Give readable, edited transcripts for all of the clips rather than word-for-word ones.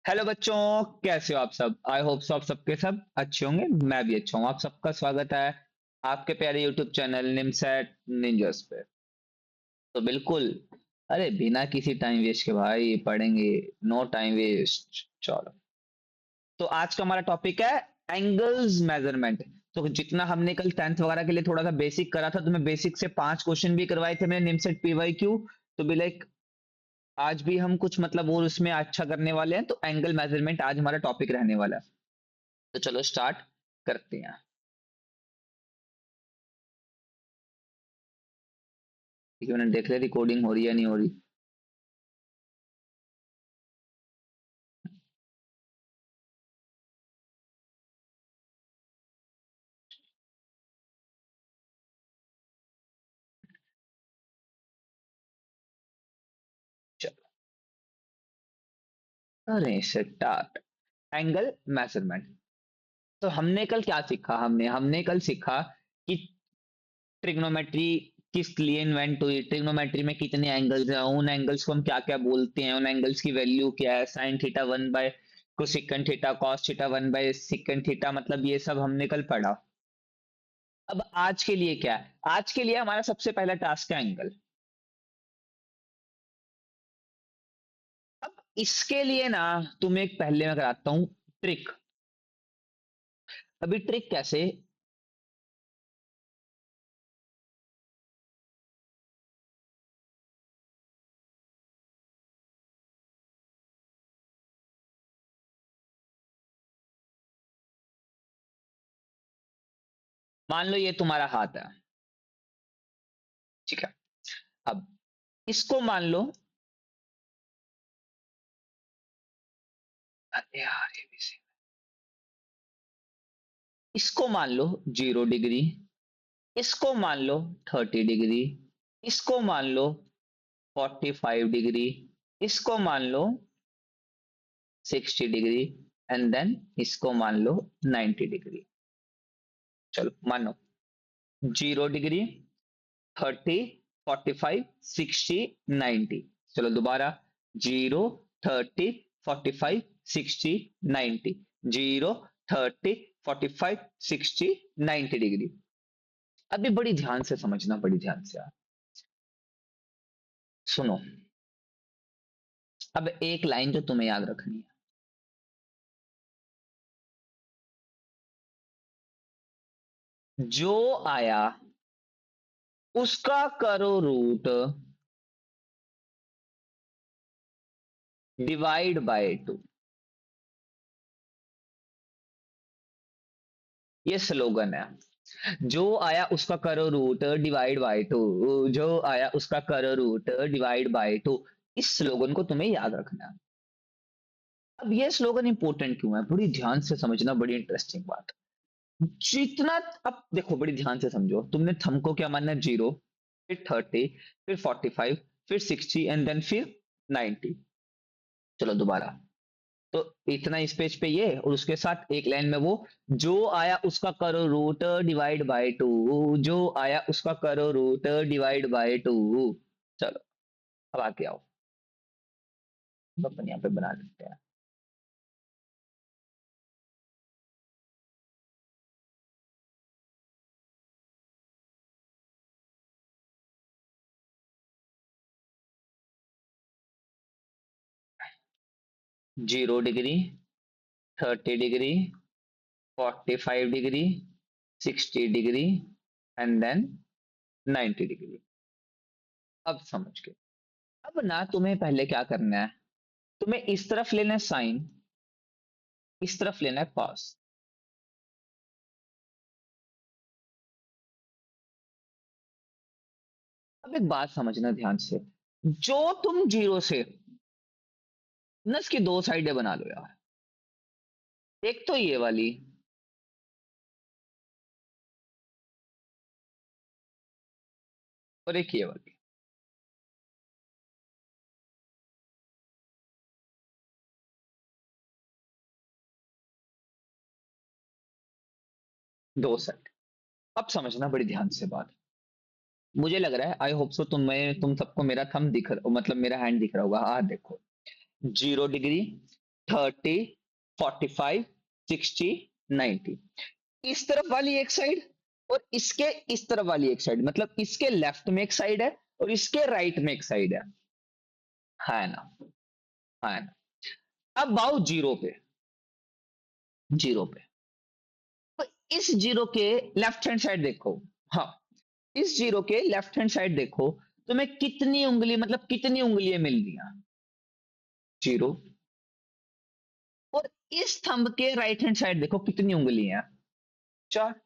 Hello बच्चों, कैसे हो आप सब। आई होप सब सबके सब अच्छे होंगे। मैं भी अच्छा हूँ। आप सबका स्वागत है आपके प्यारे यूट्यूब चैनल निमसेट निंजर्स पे। तो बिल्कुल, अरे बिना किसी टाइम वेस्ट के भाई पढ़ेंगे। No time waste. चलो, तो आज का हमारा टॉपिक है एंगल्स मेजरमेंट। तो जितना हमने कल 10th वगैरह के लिए थोड़ा सा बेसिक करा था, तो मैं बेसिक से 5 क्वेश्चन भी करवाए थे मैंने निमसेट पीवाई क्यू। तो भी लाइक आज भी हम कुछ मतलब और उसमें अच्छा करने वाले हैं। तो एंगल मेजरमेंट आज हमारा टॉपिक रहने वाला है। तो चलो स्टार्ट करते हैं। ठीक है, मैंने देख लिया रिकॉर्डिंग हो रही है नहीं हो रही। चलो, अरे स्टार्ट। Angle measurement. तो हमने कल क्या सीखा, हमने हमने कल सीखा कि ट्रिग्नोमेट्री किस लिए इन्वेंट हुई, ट्रिग्नोमेट्री में कितने एंगल्स हैं, उन एंगल्स को हम क्या क्या बोलते हैं, उन एंगल्स की वैल्यू क्या है, sine theta 1 by cosecant theta, cos theta 1 by secant theta, मतलब ये सब हमने कल पढ़ा। अब आज के लिए क्या है, आज के लिए हमारा सबसे पहला टास्क है एंगल। अब इसके लिए ना तुम्हें एक पहले मैं कराता हूं ट्रिक। अभी ट्रिक कैसे, मान लो ये तुम्हारा हाथ है। ठीक है, अब इसको मान लो, अरे यार ये भी इसको मान लो 0 डिग्री, इसको मान लो 30 डिग्री, इसको मान लो 45 डिग्री, इसको मान लो 60 डिग्री, एंड देन इसको मान लो 90 डिग्री। चलो मानो 0 डिग्री, 30, 45, 60, 90। चलो दोबारा, 0, 30, 45, 60, 90। 0, 30, 45, 60, 90 डिग्री। अभी बड़ी ध्यान से समझना, बड़ी ध्यान से यार। सुनो, अब एक लाइन जो तुम्हें याद रखनी है, जो आया उसका करो रूट डिवाइड बाय 2। ये स्लोगन है। जो आया उसका करो रूट डिवाइड बाय 2, जो आया उसका करो रूट डिवाइड बाय 2। इस स्लोगन को तुम्हें याद रखना है। अब ये स्लोगन इंपॉर्टेंट क्यों है, बड़ी ध्यान से समझना, बड़ी इंटरेस्टिंग बात। जितना, अब देखो बड़ी ध्यान से समझो, तुमने थंब को क्या मानना है, 0, फिर 30, फिर 45, फिर 60, एंड देन फिर 90। चलो दोबारा, तो इतना इस पेज पे ये, और उसके साथ एक लाइन में वो, जो आया उसका करो रूट डिवाइड बाय 2, जो आया उसका करो रूट डिवाइड बाय 2। चलो, अब आके आओ, अब अपन यहाँ पे बना लेते हैं। 0 degree, 30 degree, 45 degree, 60 degree, and then 90 degree. अब समझ गए। अब ना तुम्हें पहले क्या करना है, तुम्हें इस तरफ लेना है साइन, इस तरफ लेना है कॉस। अब एक बात समझना ध्यान से, जो तुम 0 से ना इसकी दो साइडें बना लो यार। एक तो ये वाली, और एक ये वाली, दो साइड। अब समझना बड़ी ध्यान से बात। मुझे लग रहा है, आई होप सो, तुम सबको मेरा थंब दिख मतलब मेरा हैंड दिख रहा होगा। हाँ देखो, 0 डिग्री, 30, 45, 60, 90। इस तरफ वाली एक साइड और इसके इस तरफ वाली एक साइड, मतलब इसके लेफ्ट में एक साइड है और इसके राइट में एक साइड है ना, है ना। अब आओ जीरो पे, जीरो पे। तो इस जीरो के लेफ्ट हैंड साइड देखो। हाँ, इस जीरो के लेफ्ट हैंड साइड देखो, तुम्हें कितनी उंगली, मतलब कितनी उंगलियां मिल रही हैं? जीरो। और इस थंब के राइट हैंड साइड देखो कितनी उंगलियां हैं? चार।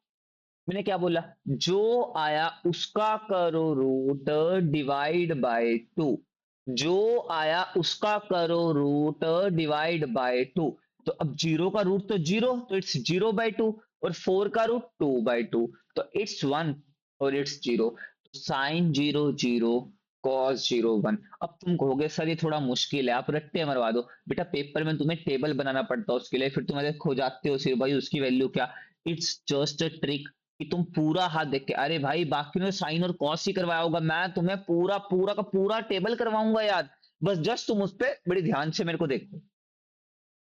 मैंने क्या बोला? जो आया उसका करो रूट डिवाइड बाय टू। जो आया उसका करो रूट डिवाइड बाय टू। तो अब जीरो का रूट तो जीरो, तो इट्स जीरो बाय टू। और फोर का रूट टू बाय टू, तो इट्स वन और it's zero. Sine zero zero, cos zero one. अब तुम कहोगे सर ये थोड़ा मुश्किल है, आप रट्टे मरवा दो। बेटा पेपर में तुम्हें टेबल बनाना पड़ता है उसके लिए, फिर तुम ऐसे खो जाते हो सिर भाई उसकी वैल्यू क्या। इट्स जस्ट अ ट्रिक कि तुम पूरा हाथ देख के, अरे भाई बाकी ने साइन और कॉस ही करवाया होगा, मैं तुम्हें पूरा पूरा का पूरा टेबल करवाऊंगा याद। बस जस्ट तुम उस पर बड़ी ध्यान से मेरे को देखो।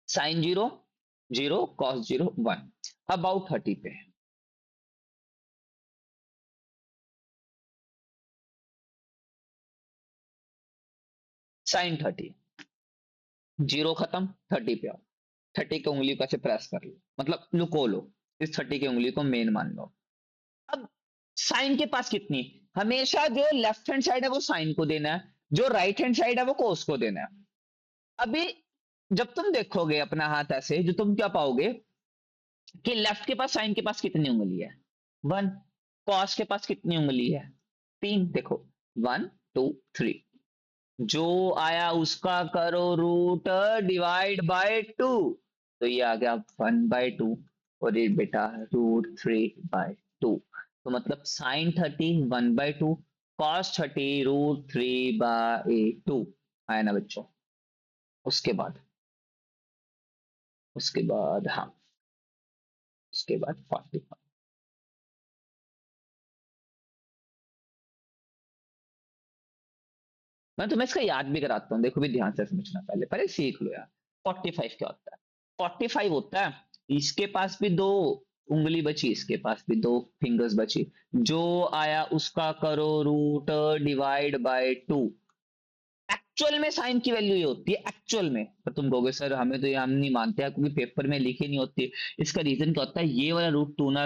Sign zero zero, cos zero one. अब आओ 30 पे। साइन 30, जीरो खत्म, 30 पे आओ। 30 की उंगली को ऐसे प्रेस कर लो, मतलब लुको लो, इस 30 की उंगली को मेन मान लो। अब साइन के पास कितनी? हमेशा जो लेफ्ट हैंड साइड है वो साइन को देना है, जो राइट हैंड साइड है वो कोस को देना है। अभी जब तुम देखोगे अपना हाथ ऐसे, जो तुम क्या पाओगे कि लेफ्ट के पास साइन के पास कितनी उंगली है? वन। कॉस के पास कितनी उंगली है? तीन। देखो, वन, टू, थ्री। जो आया उसका करो रूट डिवाइड बाय टू। तो ये आ गया 1/2। और ये बेटा √3/2। तो मतलब साइन 30 1/2, कॉस 30 √3/2। आया ना बच्चों? उसके बाद, उसके बाद हाँ, उसके बाद 40। मैं तुम्हें इसका याद भी कराता हूँ, देखो भी ध्यान से समझना, पहले पहले सीख लो यार। 45 क्या होता है? 45 होता है, इसके पास भी दो उंगली बची, इसके पास भी दो फिंगर्स बची। जो आया उसका करो root divide by two. Actual में साइन की वैल्यू ये होती है, एक्चुअल में। पर तुम कहोगे सर हमें तो ये हम नहीं मानते हैं क्योंकि पेपर में लिखी नहीं होती। इसका रीजन क्या होता है? ये वाला रूट टू ना,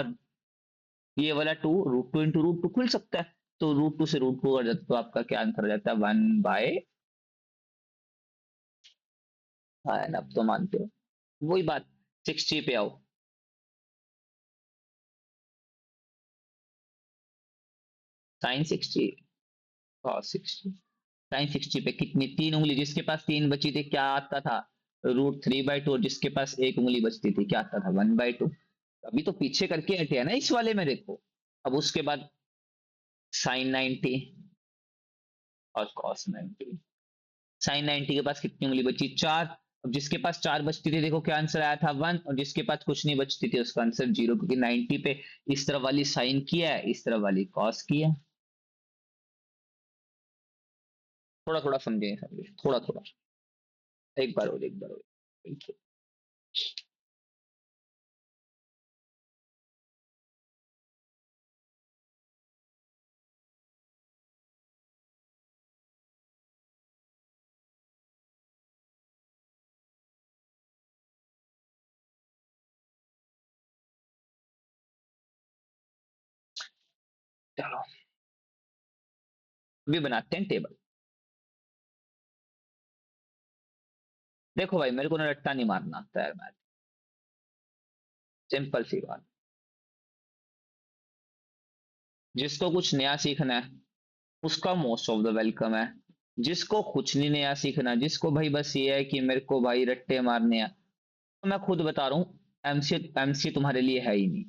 ये वाला टू, √2 इंटू √2 खुल सकता है। तो √2 से √2 कर जाता है, तो आपका क्या आंसर हो जाता है? 1/। हाँ है ना, अब तो मानते हो। वही बात। 60 पे आओ। Sign 60, cos 60। साइन 60 पे कितनी? तीन उंगली, जिसके पास तीन बची थी क्या आता था? √3/2। और जिसके पास एक उंगली बचती थी क्या आता था? 1/2। अभी तो पीछे करके हटे है ना इस वाले में, देखो। अब उसके बाद साइन 90 और कॉस 90। साइन 90 के पास कितनी उंगली बची? चार। अब जिसके पास चार बचती थी देखो क्या आंसर आया था? वन। और जिसके पास कुछ नहीं बचती थी उसका आंसर जीरो, क्योंकि 90 पे इस तरफ वाली साइन किया है, इस तरफ वाली कॉस किया है। थोड़ा थोड़ा समझे, समझे थोड़ा थोड़ा। एक बार और, एक बार और। चलो अभी बनाते हैं टेबल। देखो भाई मेरे को ना रट्टा नहीं मारना आता है मैथ। सिंपल सी बात। जिसको कुछ नया सीखना है उसका मोस्ट ऑफ द वेलकम है। जिसको कुछ नहीं नया सीखना, जिसको भाई बस ये है कि मेरे को भाई रट्टे मारने हैं, तो मैं खुद बता रहा हूँ, एमसी एमसी तुम्हारे लिए है ही नहीं।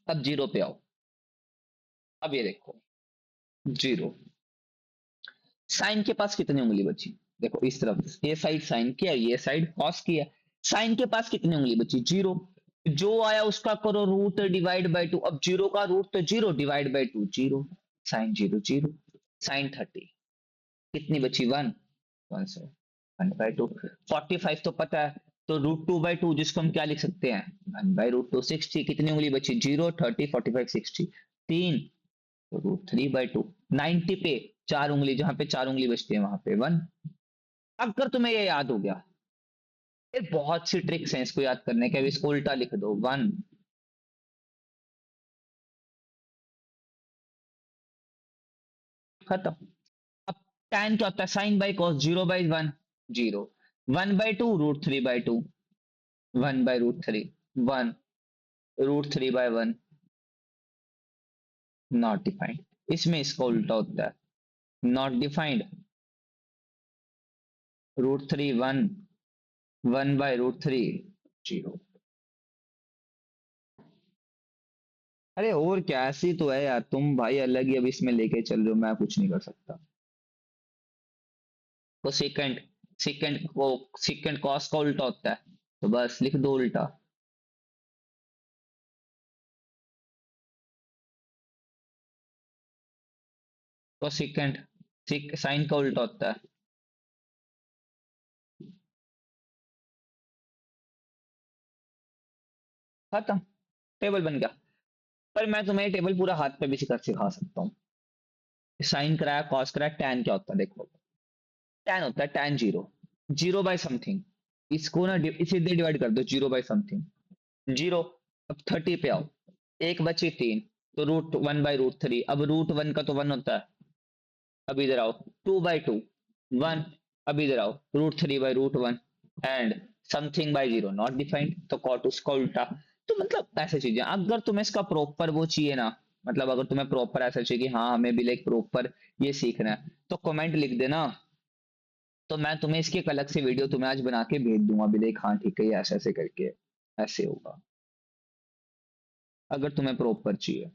अब जीरो पे आओ। अब ये देखो, जीरो। साइन के पास कितनी उंगली बची? देखो इस तरफ ये साइड साइन की है, ये साइड कॉस की है। साइन के पास कितनी उंगली बची? जीरो। जो आया उसका करो रूट डिवाइड बाय टू। अब जीरो का रूट तो zero, divide by two zero. Sine zero zero. Sine 30 कितनी बची? वन। वन से वन बाय टू। 45 तो पता है, तो रूट टू बाई टू जिसको हम क्या लिख सकते हैं? One by root to. 60 कितनी उंगली बची? जीरो, 30, 45, 60, तीन। तो रूट थ्री बाई टू। 90 पे चार उंगली, जहां पे चार उंगली बचती है वहां पे वन। अगर तुम्हें ये याद हो गया, ये बहुत सी ट्रिक्स हैं इसको याद करने के। अब इसको उल्टा लिख दो, वन। खत्म। अब tan क्या होता है? Sine by cos. Zero by one, zero. One by two, root three by two. One by root three, one. Root three by one, not defined. इसमें इसका उल्टा होता है, not defined. Root three one, one by root three, zero. अरे और क्या, ऐसी तो है यार, तुम भाई अलग ही अब इसमें लेके चल रहे हो, मैं कुछ नहीं कर सकता। तो सेकंड, सेकंड को, सेकंड कॉस का उल्टा होता है, तो बस लिख दो उल्टा। तो सेकंड, साइन का उल्टा होता है। खत्म, टेबल बन गया। पर मैं तुम्हें टेबल पूरा हाथ पे भी सिखा सकता हूँ। साइन कराया, कॉस कराया, टैन क्या होता है देखो। टैन होता है tan zero, zero by something. इसको ना इसे डिवाइड कर दो, जीरो बाय समथिंग, जीरो। अब 30 पे आओ, एक बची तीन, तो root one by root three. अब रूट वन का तो वन होता है। अब इधर आओ, टू बाई टू, वन। अब इधर आओ, root three by root one, and something by zero, not defined, तो कॉट उसका उल्टा। तो मतलब ऐसे चीजें, अगर तुम्हें इसका प्रॉपर वो चाहिए ना, मतलब अगर तुम्हें प्रॉपर ऐसा चाहिए कि हाँ हमें भी लाइक प्रॉपर ये सीखना है, तो कमेंट लिख देना। तो मैं तुम्हें इसकी एक अलग से वीडियो तुम्हें आज बना के भेज दूंगा भी, देख हाँ ठीक है, ये ऐसे ऐसे करके ऐसे होगा, अगर तुम्हें प्रॉपर चाहिए।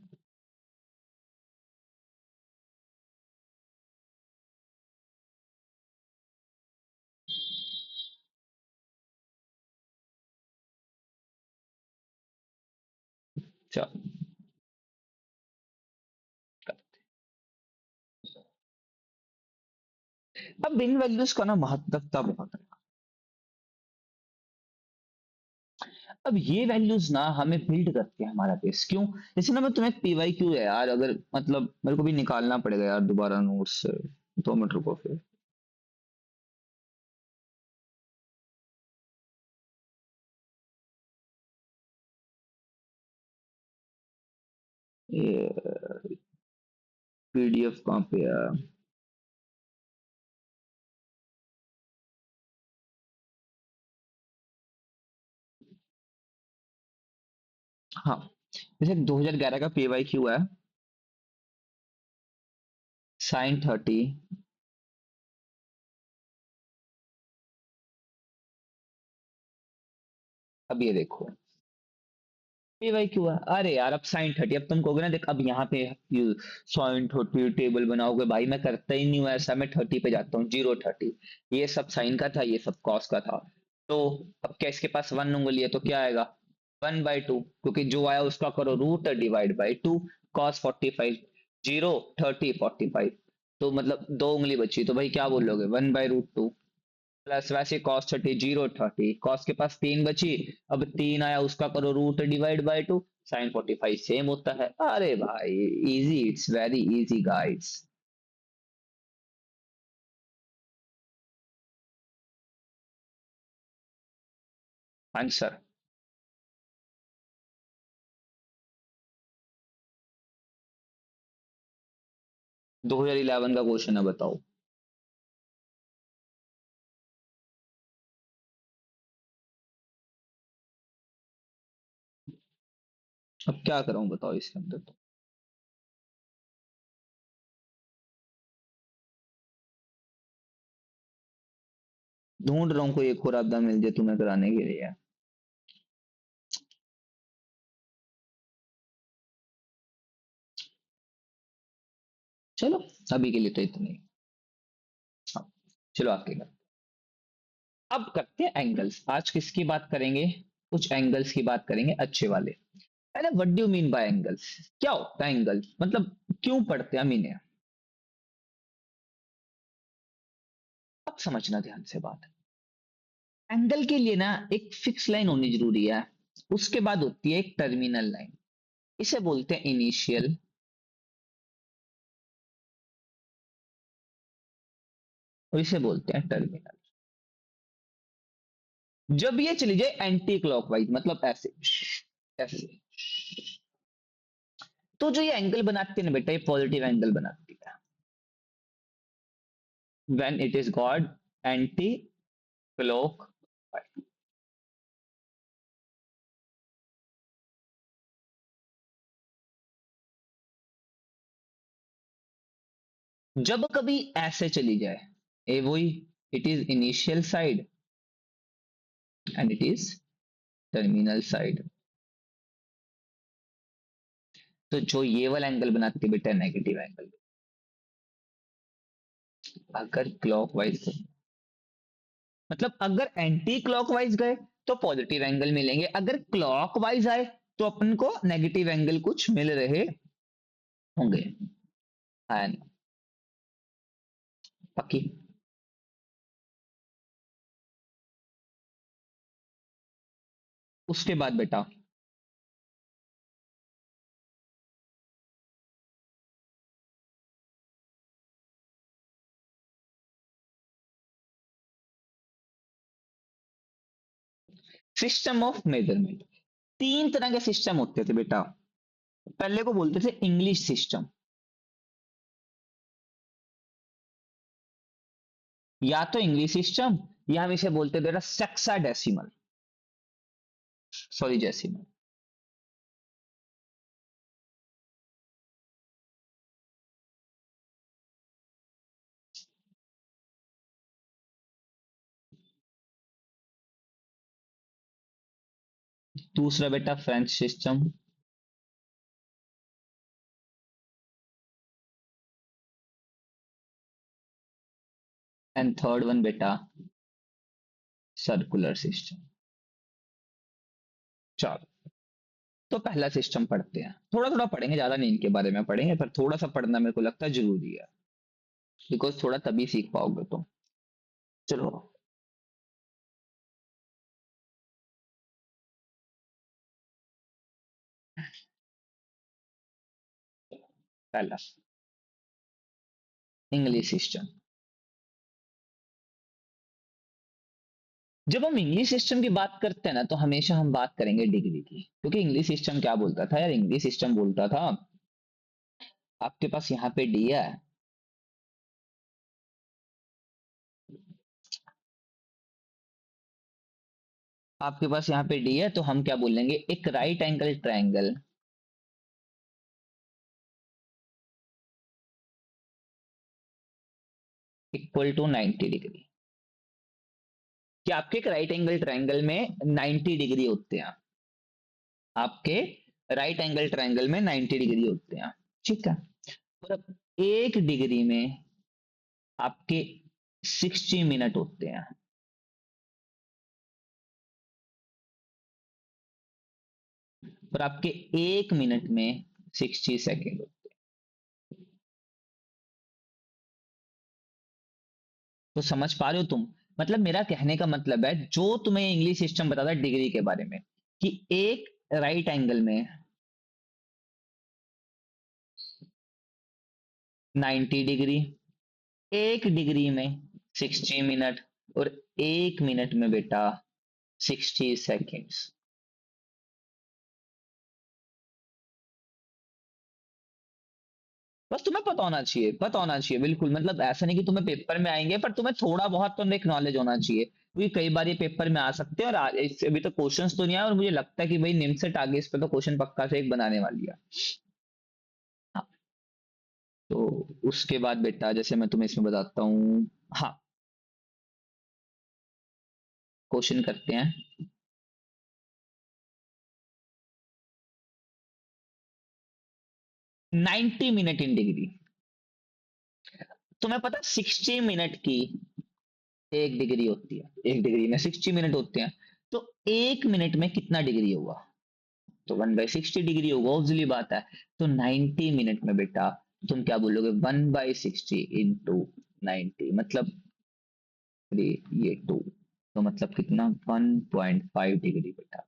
चल, अब इन वैल्यूज का ना महत्वता बहुत है। अब ये वैल्यूज ना हमें बिल्ड करते हैं हमारा बेस, क्यों? जैसे ना मैं तुम्हें पीवाई क्यू है यार, अगर मतलब मेरे को भी निकालना पड़ेगा यार दोबारा नोट्स से, 2 मिनट रुको फिर। ये पीडीएफ कहाँ पे है? हाँ, जैसे 2011 का पीवाई क्यू है, साइन 30। अब ये देखो, पीवाई क्यू है, अरे यार अब साइन 30, अब तुम कहोगे ना देख, अब यहाँ पे साइन 30 टेबल बनाओगे, भाई मैं करता ही नहीं हूँ ऐसा, मैं 30 पे जाता हूँ, जीरो 30। ये सब साइन का था, ये सब कॉस का था। तो अब क्या इसके पास वन उंगली है, तो क्या आएगा? वन बाई टू, क्योंकि जो आया उसका करो root divide by two. Cos 45, zero, 30, 45। तो मतलब दो उंगली बची, तो भाई क्या बोलोगे? One by root two. Plus वैसे कॉस 30, जीरो 30, कॉस के पास तीन बची। अब तीन आया उसका करो root divide by two. Sine 45 same होता है। अरे भाई, easy, it's very easy guys. Answer 2011 का क्वेश्चन है, बताओ। अब क्या कराऊं बताओ इसके अंदर तो। ढूंढ रहा हूँ कोई एक और आपदा मिल जाए तुम्हें कराने के लिए। चलो, अभी के लिए तो इतना ही। हाँ, चलो आगे करते हैं। अब करते हैं एंगल्स। आज किसकी बात करेंगे? कुछ एंगल्स की बात करेंगे, अच्छे वाले। अरे what do mean by angles? क्या होता है एंगल्स, मतलब क्यों पढ़ते हैं हम इन्हें? अब समझना ध्यान से बात। एंगल के लिए ना एक फिक्स लाइन होनी जरूरी है। उसके बाद होती है एक टर्मिनल लाइन। इसे बोलते हैं इनिशियल, और इसे बोलते हैं टर्मिनल। जब ये चली जाए एंटी क्लॉकवाइज, मतलब ऐसे ऐसे, तो जो ये एंगल बनाती है ना बेटा, ये पॉजिटिव एंगल बनाती है। When it is God anti clock. जब कभी ऐसे चली जाए, ए वही, it is initial side and it is terminal side. तो जो ये वाला एंगल बनाती है बेटा, नेगेटिव एंगल। अगर क्लॉकवाइज, मतलब अगर एंटी क्लॉकवाइज गए तो पॉजिटिव एंगल मिलेंगे, अगर क्लॉकवाइज आए तो अपन को नेगेटिव एंगल कुछ मिल रहे होंगे। है ना? पक्की? उसके बाद बेटा, सिस्टम ऑफ मेजरमेंट। तीन तरह के सिस्टम होते थे बेटा। पहले को बोलते थे इंग्लिश सिस्टम, या तो इंग्लिश सिस्टम, या हम इसे बोलते थे बेटा सेक्सा डेसिमल, सॉरी डेसिमल। दूसरा बेटा French system, and third one बेटा सर्कुलर सिस्टम। चलो, तो पहला सिस्टम पढ़ते हैं। थोड़ा थोड़ा पढ़ेंगे, ज्यादा नहीं इनके बारे में पढ़ेंगे, पर थोड़ा सा पढ़ना मेरे को लगता है जरूरी है, बिकॉज थोड़ा तभी सीख पाओगे तुम। चलो, पहला इंग्लिश सिस्टम। जब हम इंग्लिश सिस्टम की बात करते हैं ना, तो हमेशा हम बात करेंगे डिग्री की, क्योंकि इंग्लिश सिस्टम क्या बोलता था यार? इंग्लिश सिस्टम बोलता था आपके पास यहाँ पे डी है, आपके पास यहाँ पे डी है, तो हम क्या बोलेंगे? एक right angle triangle equal to 90 degree. कि आपके एक राइट एंगल ट्रायंगल में 90 डिग्री होते हैं, आपके राइट एंगल ट्रायंगल में 90 डिग्री होते हैं। ठीक है? और अब एक डिग्री में आपके 60 मिनट होते हैं, और आपके एक मिनट में 60 सेकेंड होते हैं। तो समझ पा रहे हो तुम? मतलब मेरा कहने का मतलब है, जो तुम्हें इंग्लिश सिस्टम बताता है डिग्री के बारे में, कि एक राइट एंगल में 90 डिग्री, एक डिग्री में 60 मिनट, और एक मिनट में बेटा 60 सेकेंड्स। बस तुम्हें पता होना चाहिए, पता होना चाहिए बिल्कुल। मतलब ऐसा नहीं कि तुम्हें पेपर में आएंगे, पर तुम्हें थोड़ा बहुत तो एक नॉलेज होना चाहिए, क्योंकि कई बार ये पेपर में आ सकते हैं। और इससे अभी तो क्वेश्चंस तो नहीं आए, और मुझे लगता है कि भाई निमसेट आगे इस पे तो क्वेश्चन पक्का से एक बनाने वाली है। हाँ, तो उसके बाद बेटा जैसे मैं तुम्हें इसमें बताता हूँ। हाँ, क्वेश्चन करते हैं। 90 मिनट इन डिग्री। तुम्हें पता 60 मिनट की 1 डिग्री होती है, 1 डिग्री में 60 मिनट होते हैं, तो 1 मिनट में कितना डिग्री होगा? तो 1/60 डिग्री होगा, ऑब्वियसली बात है। तो 90 मिनट में बेटा तुम क्या बोलोगे? 1/60 इंटू 90 मतलब 3, ये 2, तो मतलब कितना? 1.5 डिग्री बेटा।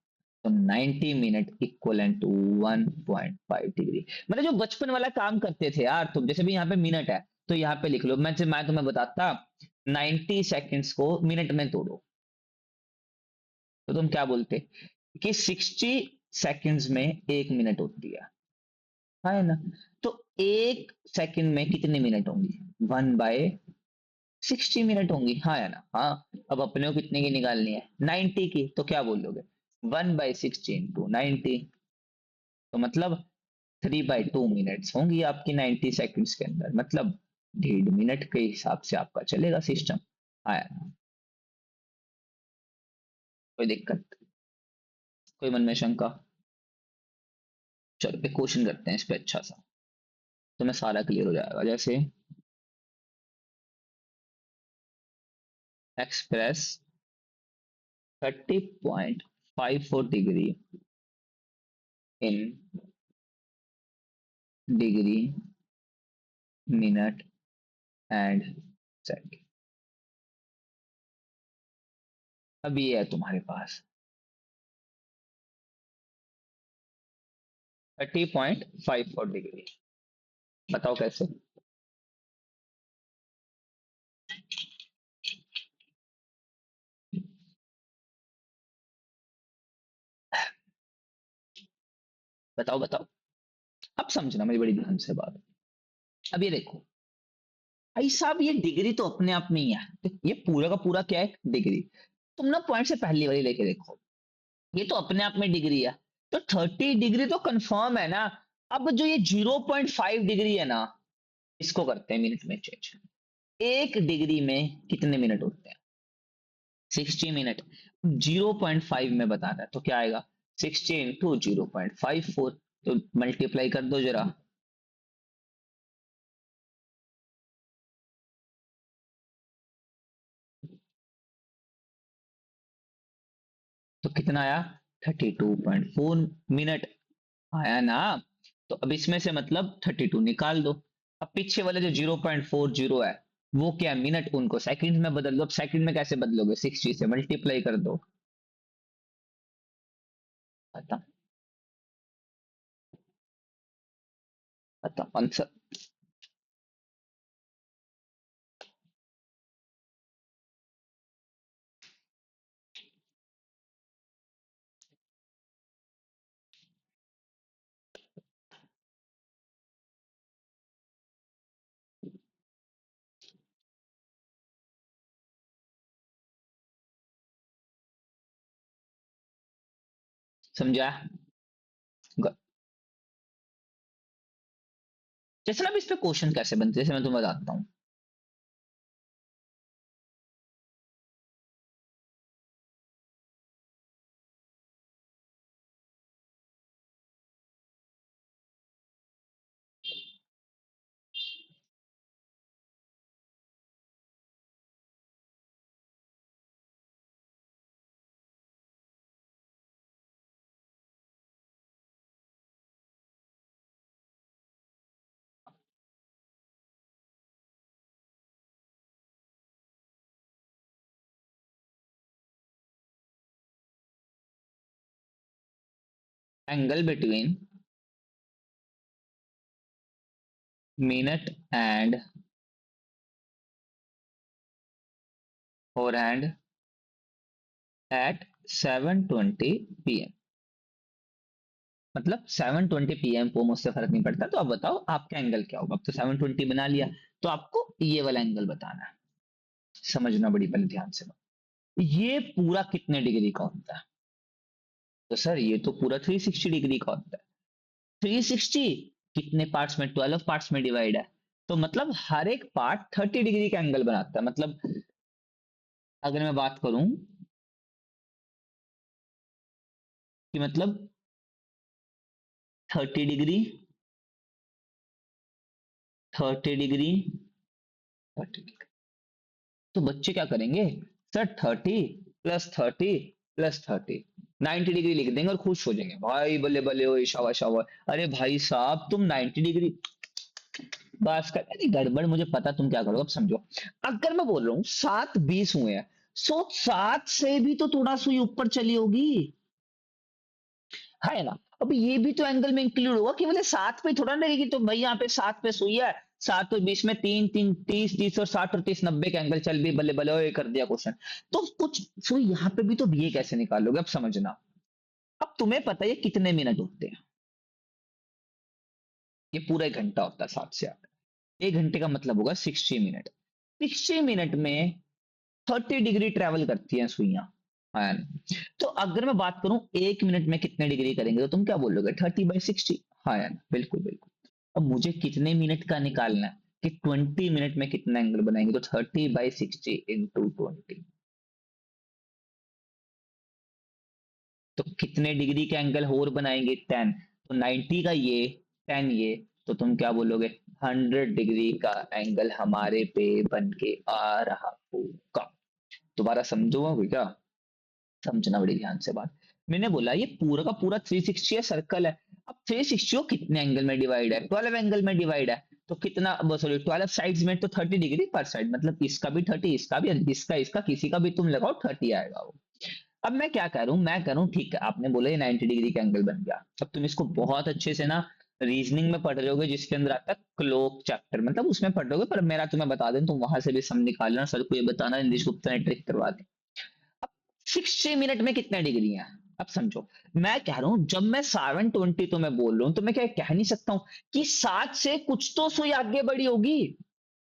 तो 90 मिनट इक्वल टू 1.5 डिग्री। मतलब जो बचपन वाला काम करते थे यार तुम, जैसे भी यहाँ पे मिनट है तो यहाँ पे लिख लो, मैं तुम्हें बताता, 90 सेकेंड्स को मिनट में तोड़ो, तो तुम क्या बोलते कि 60 सेकेंड्स में 1 मिनट होती है ना? तो 1 सेकंड में कितनी मिनट होंगी? 1/60 मिनट होंगी, हाँ या ना? हाँ। अब अपने को कितने की निकालनी है? 90 की, तो क्या बोलोगे? 1/60 इंटू 90, तो मतलब 3/2 मिनट्स होंगी आपकी 90 सेकेंड्स के अंदर, मतलब 1.5 मिनट के हिसाब से आपका चलेगा सिस्टम। हाँ या ना? कोई दिक्कत? कोई मन में शंका? चलो एक क्वेश्चन करते हैं इस पे अच्छा सा, तो मैं सारा क्लियर हो जाएगा। जैसे express 30.54 degree in degree, minute and second. अब ये है तुम्हारे पास 30.54 डिग्री, बताओ कैसे? बताओ बताओ। अब समझना मेरी बड़ी ध्यान से बात। अब ये देखो भाई साहब, ये डिग्री तो अपने आप में ही है, तो ये पूरा का पूरा क्या है? डिग्री। तुम ना पॉइंट से पहली वाली लेके देखो, ये तो अपने आप में डिग्री है, तो 30 डिग्री तो कंफर्म है ना। अब जो ये 0.5 डिग्री है ना, इसको करते हैं मिनट में चेंज। 1 डिग्री में कितने मिनट होते हैं? 60 मिनट। 0.5 में बताना है तो क्या आएगा? 60 इंटू 0.54, तो मल्टीप्लाई कर दो जरा। तो कितना आया? 32.4 मिनट आया ना। तो अब इसमें से मतलब 32 निकाल दो। अब पीछे वाले जो 0.40 है वो क्या है? मिनट, उनको सेकंड में बदल दो। अब सेकंड में कैसे बदलोगे? 60 से मल्टीप्लाई कर दो। बता बता आंसर। समझा? ग- जैसे ना अब इस पे क्वेश्चन कैसे बनते हैं, जैसे मैं तुम्हें बताता हूँ। Angle between minute and forehand at 7:20 PM। मतलब 7:20 PM को मुझसे फर्क नहीं पड़ता, तो अब बताओ आपका एंगल क्या होगा? अब तो 7:20 बना लिया, तो आपको ये वाला एंगल बताना है। समझना बड़ी पहले ध्यान से। ये पूरा कितने डिग्री का होता है? तो सर ये तो पूरा 360 डिग्री का होता है। 360 कितने पार्ट्स में? 12 पार्ट्स में डिवाइड है, तो मतलब हर एक पार्ट 30 डिग्री का एंगल बनाता है। मतलब अगर मैं बात करूं कि मतलब 30 डिग्री, 30 डिग्री, 30 डिग्री। तो बच्चे क्या करेंगे, सर 30 + 30 + 30 90 डिग्री लिख देंगे और खुश हो जाएंगे, भाई बल्ले बल्ले, ओ शाबाश शाबाश। अरे भाई साहब तुम 90 डिग्री बस कर, अरे गड़बड़, मुझे पता तुम क्या करोगे, अब समझो। अगर मैं बोल रहा हूँ 7:20 हुए हैं, सो 7 से भी तो थोड़ा सुई ऊपर चली होगी, है ना। अब ये भी तो एंगल में इंक्लूड होगा कि मतलब 7 पे थोड़ा ना रहेगी, तो भाई यहाँ पे 7 पे सुई है, 7 और 20 में 3 3 30 30 और 60 और 30 90 का एंगल, चल भी बल्ले बल्ले, ओए कर दिया क्वेश्चन। तो कुछ सुई यहाँ पे भी, तो ये कैसे निकालोगे, अब समझना। अब तुम्हें पता है ये कितने मिनट होते हैं, ये पूरा 1 घंटा होता है 7 से 8। 1 घंटे का मतलब होगा 60 मिनट। 60 मिनट में 30 डिग्री ट्रेवल करती है सुइयां, है ना? तो अगर मैं बात करूं 1 मिनट में कितने डिग्री करेंगे, तो तुम क्या बोलोगे, 30/60, हाँ है ना, बिल्कुल बिल्कुल। अब मुझे कितने मिनट का निकालना है, कि 20 मिनट में कितना एंगल बनाएंगे, तो 30/60 इंटू 20, तो कितने डिग्री का एंगल और बनाएंगे, 10। तो 90 का ये, 10 ये, तो तुम क्या बोलोगे, 100 डिग्री का एंगल हमारे पे बन के आ रहा होगा। दोबारा समझोगे क्या, समझना बड़ी ध्यान से बात। मैंने बोला ये पूरा का पूरा 360 है, सर्कल है। अब 360 को कितने एंगल में डिवाइड है, 12 एंगल में डिवाइड है। तो कितना, सॉरी 12 साइड्स में, तो 30 डिग्री पर साइड, मतलब इसका भी 30, इसका भी, इसका इसका किसी का भी तुम लगाओ 30 आएगा वो। अब मैं क्या कह रहा हूँ, मैं कह रहा हूँ ठीक है, आपने बोला ये 90 डिग्री का एंगल बन गया। अब तुम इसको बहुत अच्छे से ना रीजनिंग में पढ़ रहे होगे, जिसके अंदर आता है क्लोक चैप्टर, मतलब उसमें पढ़ रहे होगे, पर मेरा तुम्हें बता दें, तुम वहां से भी सम निकाल लेना, सर को ये बताना, नीतीश गुप्ता ने ट्रिक करवा दी। 60 मिनट में कितने डिग्री है, अब समझो। मैं कह रहा हूं जब मैं 720 तो मैं बोल रहा हूं, तो मैं क्या कह नहीं सकता हूं कि 7 से कुछ तो सुई आगे बढ़ी होगी।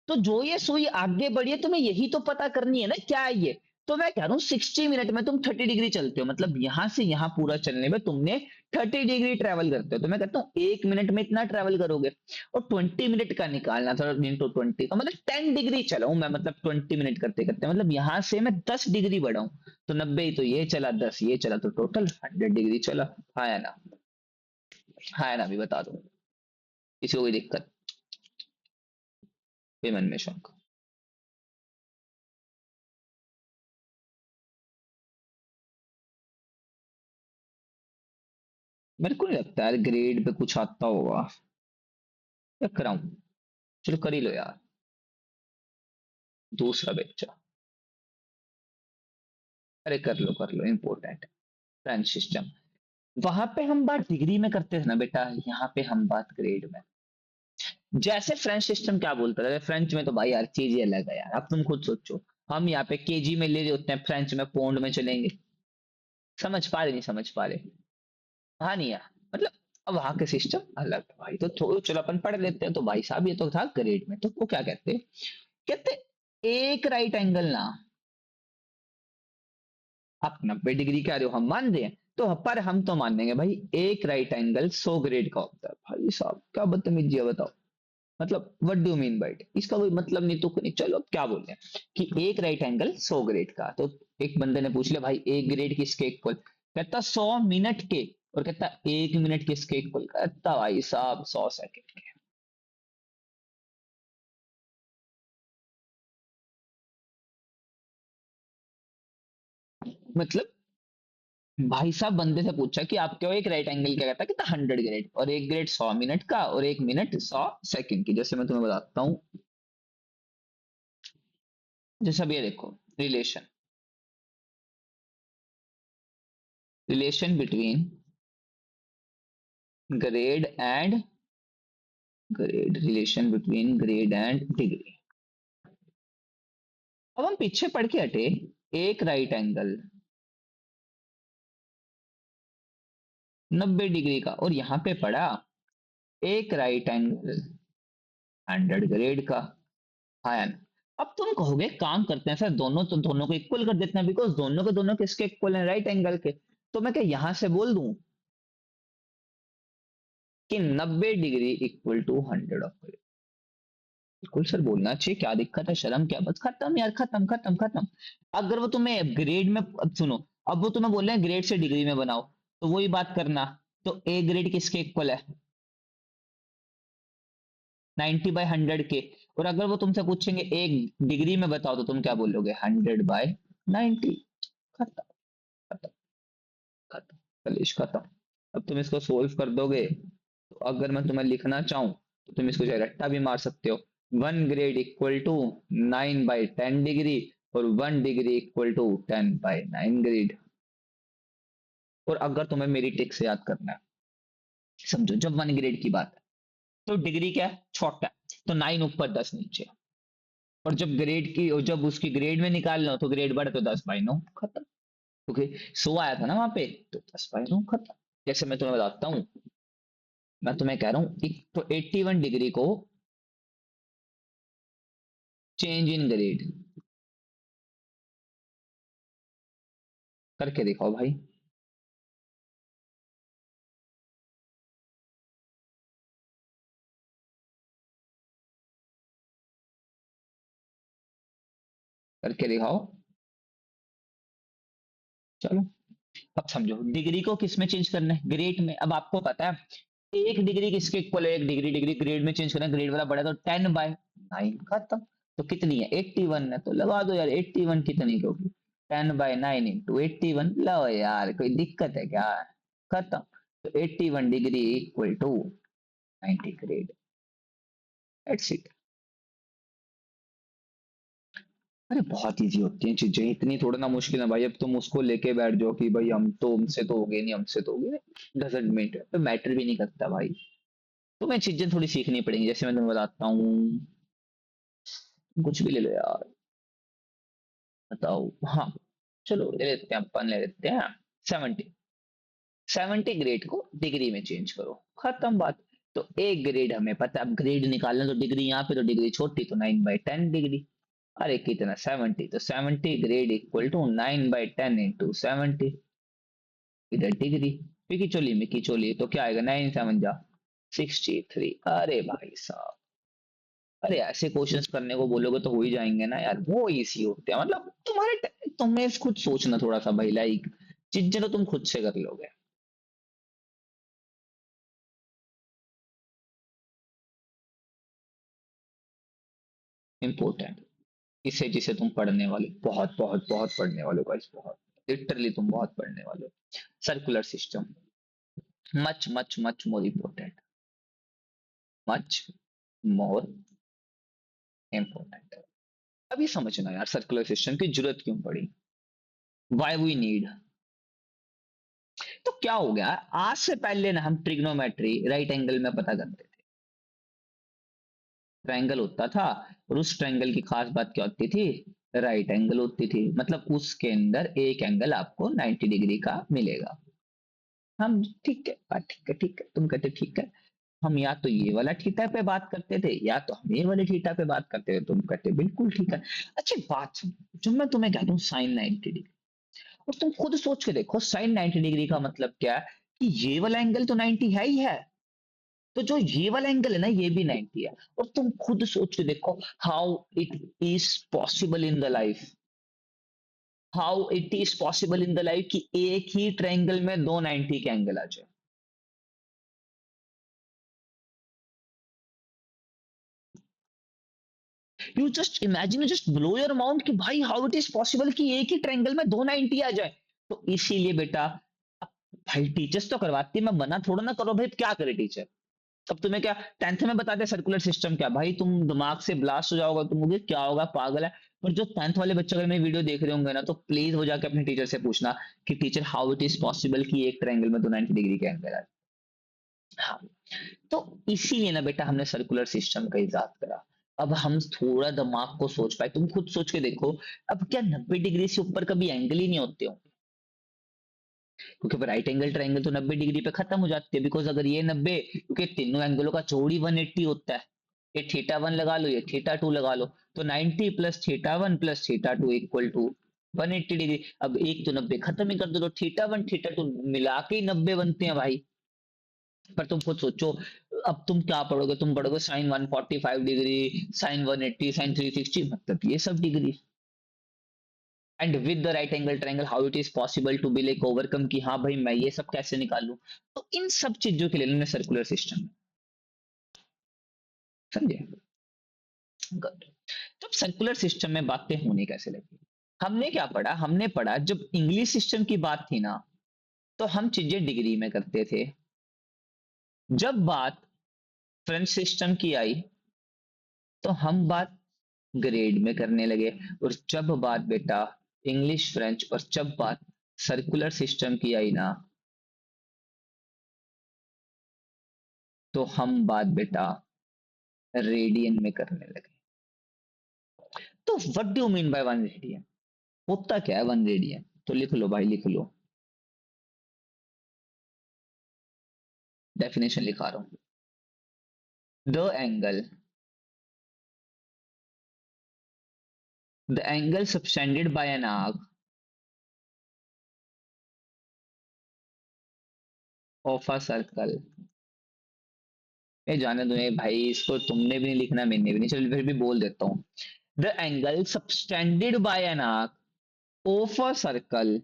तो जो ये सुई आगे बढ़ी है, तुम्हें यही तो पता करनी है ना क्या है ये। तो मैं कह रहा हूँ 60 मिनट में तुम 30 डिग्री चलते हो, मतलब यहां से यहां पूरा चलने में तुमने 30 डिग्री ट्रेवल करते हो, तो मैं कहता हूँ 1 मिनट में इतना ट्रेवल करोगे। और 20 मिनट का निकालना था, इंटू 20, तो मतलब 10 डिग्री चला हूं मैं, मतलब 20 मिनट करते करते, मतलब यहां से मैं 10 डिग्री बढ़ा हूं। तो 90 ही तो ये चला, 10 ये चला, तो टोटल 100 डिग्री चला। हाँ या ना, हाँ या ना, भी बता दो, किसी को कोई दिक्कत, कोई मन में शौक। मेरे को नहीं लगता यार ग्रेड पे कुछ आता होगा, क्या कराऊं, चलो कर ही लो यार। दूसरा बच्चा, अरे कर लो, इंपॉर्टेंट। फ्रेंच सिस्टम, वहां पे हम बात डिग्री में करते थे ना बेटा, यहाँ पे हम बात ग्रेड में। जैसे फ्रेंच सिस्टम क्या बोलता था, फ्रेंच में तो भाई हर चीज ही अलग है यार, अब तुम खुद सोचो। हम यहाँ पे केजी में ले रहे होते हैं, फ्रेंच में पौंड में चलेंगे। समझ पा रहे, नहीं समझ पा रहे, हाँ नहीं यार, मतलब अब वहां के सिस्टम अलग है भाई, तो थोड़ा चलो अपन पढ़ लेते हैं। तो भाई साहब ये तो था ग्रेड में, तो वो क्या कहते हैं, कहते एक राइट एंगल ना, आप 90 डिग्री कह रहे हो, हम मान रहे हैं, तो पर हम तो मान लेंगे भाई एक राइट एंगल 100 ग्रेड का होता है। भाई साहब क्या बदतमीजी है बताओ, मतलब what do mean by it, इसका कोई मतलब नहीं, तो नहीं, चलो अब क्या बोलते हैं कि एक राइट एंगल 100 ग्रेड का। तो एक बंदे ने पूछ लिया भाई एक ग्रेड किसके इक्वल, कहता 100 मिनट के, और कहता 1 मिनट किसके इक्वल, कहता भाई साहब 100 सेकेंड के। मतलब भाई साहब बंदे से पूछा कि आपके वो एक राइट एंगल क्या कहता है, कहता 100 ग्रेड, और एक ग्रेड 100 मिनट का, और 1 मिनट 100 सेकेंड की। जैसे मैं तुम्हें बताता हूँ, जैसे अब ये देखो, relation, relation between grade and, grade, relation between grade and degree. अब हम पीछे पढ़ के हटे, एक राइट एंगल 90 डिग्री का, और यहां पे पढ़ा एक राइट एंगल 100 ग्रेड का, हाँ या ना? अब तुम कहोगे काम करते हैं सर, दोनों तो दोनों को इक्वल कर देते हैं, बिकॉज दोनों के दोनों किसके इक्वल हैं, राइट एंगल के। तो मैं क्या यहां से बोल दूं कि 90 डिग्री इक्वल टू 100 ऑफ, बिल्कुल सर बोलना चाहिए, क्या दिक्कत है, शर्म क्या, बस खत्म यार, खत्म खत्म खत्म। अगर वो तुम्हें ग्रेड में, अब सुनो, अब वो तुम्हें बोल रहे हैं ग्रेड से डिग्री में बनाओ, तो वही बात करना। तो ए ग्रेड किसके इक्वल है, 90/100 के। और अगर वो तुमसे पूछेंगे 1 डिग्री में बताओ तो तुम क्या बोलोगे? 100/90। खत्म, खत्म, खत्म, कलेश खत्म। अब तुम इसको सोल्व कर दोगे तो अगर मैं तुम्हें लिखना चाहूं तो तुम इसको चाहे रट्टा भी मार सकते हो। 1 ग्रेड इक्वल टू 9/10 डिग्री और 1 डिग्री इक्वल टू 10/9 ग्रेड। और अगर तुम्हें मेरी ट्रिक से याद करना है, समझो जब 1 ग्रेड की बात है तो डिग्री क्या है? छोटा है, तो 9 ऊपर 10 नीचे। और जब ग्रेड की, और जब उसकी ग्रेड में निकालना हो तो ग्रेड बढ़े तो 10/9 खत्म। क्योंकि 100 आया था ना वहां पे, तो 10/9 खत्म। जैसे मैं तुम्हें बताता हूँ, मैं तुम्हें कह रहा हूँ तो 81 डिग्री को चेंज इन ग्रेड करके दिखाओ भाई। करके दिखाओ। चलो, अब समझो डिग्री को किस में चेंज करना है? ग्रेड में। अब आपको पता है 1 डिग्री किसके इक्वल है? 1 डिग्री, डिग्री ग्रेड में चेंज करना है, ग्रेड वाला बढ़ा तो 10/9 खत्म। तो कितनी है? 81 है, तो लगा दो यार 81 कितनी की होगी? 10/9 × 81। लो यार, कोई दिक्कत है क्या? खत्म। तो 81 degree equal to 90 grade. That's it. अरे बहुत इजी होती हैं चीजें, इतनी थोड़ा ना मुश्किल है भाई। अब तुम उसको लेके बैठ जाओ कि भाई हम तो, हमसे तो हो गए नहीं, हमसे तो हो गए, डजेंट मैटर, मैटर भी नहीं करता भाई। तुम्हें चीजें थोड़ी सीखनी पड़ेंगी। जैसे मैं तुम्हें बताता हूँ, कुछ भी ले लो यार, बताओ। हाँ, चलो ले लेते हैं, अपन ले लेते हैं 70। 70 ग्रेड को डिग्री में चेंज करो, खत्म बात। तो 1 ग्रेड हमें पता है, अब ग्रेड निकालना तो डिग्री यहाँ पे, तो डिग्री छोटी तो 9/10 डिग्री। अरे कितना? 70। तो 70 ग्रेड इक्वल टू 9/10 × 70। इधर डिग्री, पिकी चोली मिकी चोली, तो क्या आएगा? 9 7 जा 63। अरे भाई साहब, अरे ऐसे क्वेश्चंस करने को बोलोगे तो हो ही जाएंगे ना यार, वो इजी होते हैं। मतलब तुम्हें खुद सोचना थोड़ा सा भाई, लाइक चीजें तो तुम खुद से कर लोगे। इंपॉर्टेंट, इसे जिसे तुम पढ़ने वाले, बहुत बहुत बहुत पढ़ने वाले हो गाइस, बहुत, लिटरली तुम बहुत पढ़ने वाले हो। Circular system, much much much more important, much more important. अभी समझना यार सर्कुलर सिस्टम की जरूरत क्यों पड़ी, वाई वी नीड। तो क्या हो गया, आज से पहले ना हम ट्रिग्नोमेट्री राइट एंगल में पता करते थे। ट्रायंगल होता था, और उस ट्रायंगल की खास बात क्या होती थी? राइट एंगल होती थी, मतलब उसके अंदर एक एंगल आपको 90 डिग्री का मिलेगा। हम ठीक है, बात ठीक है, ठीक है, तुम कहते ठीक है। हम या तो ये वाला थीटा पे बात करते थे, या तो हम ये वाले थीटा पे बात करते थे, तुम कहते बिल्कुल ठीक है। अच्छी बात सुनो, जब मैं तुम्हें कहता हूँ साइन 90 डिग्री, और तुम खुद सोच के देखो साइन 90 डिग्री का मतलब क्या है? कि ये वाला एंगल तो 90 है ही है, तो जो ये वाला एंगल है ना, ये भी 90 है। और तुम खुद सोच के देखो, how it is possible in the life, how it is possible in the life कि एक ही ट्रायंगल में दो 90 के एंगल आ जाए। You just imagine, just blow your mount कि भाई हाउ इट इज पॉसिबल कि एक ही ट्रायंगल में दो 90 आ जाए। तो इसीलिए बेटा, भाई टीचर्स तो करवाती है, मैं मना थोड़ा ना करो भाई, क्या करे टीचर। अब तुम्हें क्या 10th में बताते सर्कुलर सिस्टम क्या, भाई तुम दिमाग से ब्लास्ट हो जाओगा, तुम मुझे क्या होगा, पागल है। पर जो 10th वाले बच्चे अगर मेरी वीडियो देख रहे होंगे ना, तो प्लीज वो जाके अपने टीचर से पूछना कि teacher how it is possible कि एक ट्रायंगल में दो 90 डिग्री के एंगल है। हाँ, तो इसीलिए ना बेटा हमने सर्कुलर सिस्टम का इजाद करा। अब हम थोड़ा दिमाग को सोच पाए, तुम खुद सोच के देखो। अब क्या 90 डिग्री से ऊपर कभी एंगल ही नहीं होते हो? क्योंकि राइट एंगल ट्रायंगल तो 90 डिग्री पे खत्म हो जाती है, बिकॉज अगर ये 90, क्योंकि तीनों एंगलों का जोड़ ही 180 होता है। ये थीटा 1 लगा लो, ये थीटा 2 लगा लो, तो 90 plus theta 1 plus theta 2 equal to 180 degree. अब एक तो 90 खत्म ही कर दो, तो थीटा 1 थीटा 2 मिला के ही 90 बनते हैं भाई। पर तुम खुद सोचो, अब तुम क्या पढ़ोगे? तुम पढ़ोगे साइन 145 डिग्री, साइन 180, साइन 360, मतलब ये सब degree. And with the right angle triangle how it is possible to be like overcome, कि हाँ भाई मैं ये सब कैसे निकालूं। तो इन सब चीजों के लिए हमने सर्कुलर सिस्टम, समझे? गुड। तो सर्कुलर सिस्टम में बातें होने कैसे लगी? हमने क्या पढ़ा? हमने पढ़ा जब इंग्लिश सिस्टम की बात थी ना, तो हम चीजें डिग्री में करते थे। जब बात फ्रेंच सिस्टम की आई, तो हम बात ग्रेड में करने लगे। और जब बात बेटा इंग्लिश फ्रेंच और जब बात सर्कुलर सिस्टम की आई ना, तो हम बात बेटा रेडियन में करने लगे। तो what do you mean by one radian? होता क्या है वन रेडियन? तो लिख लो भाई, लिख लो, डेफिनेशन लिखा रहा हूं। The angle subtended by an arc of a circle. ये जाने दो, ये भाई इसको तुमने भी नहीं लिखना, मैंने भी नहीं, चलो फिर भी बोल देता हूँ। The angle subtended by an arc of a circle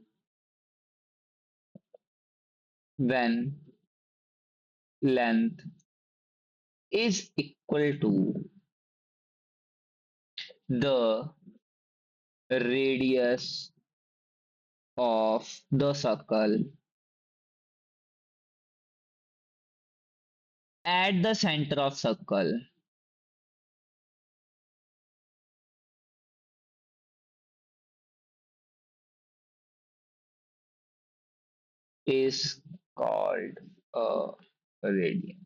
when length is equal to the radius of the circle at the center of circle is called a radian।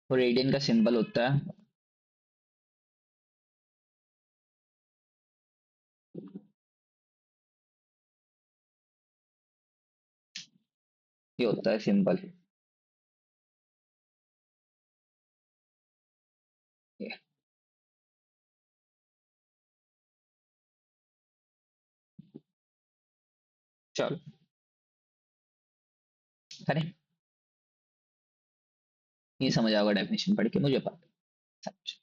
Radian का सिंबल होता है, ये होता है सिंबल, ये। चलो करें, ये समझ आओगे डेफिनेशन पढ़ के, मुझे पता है। समझ,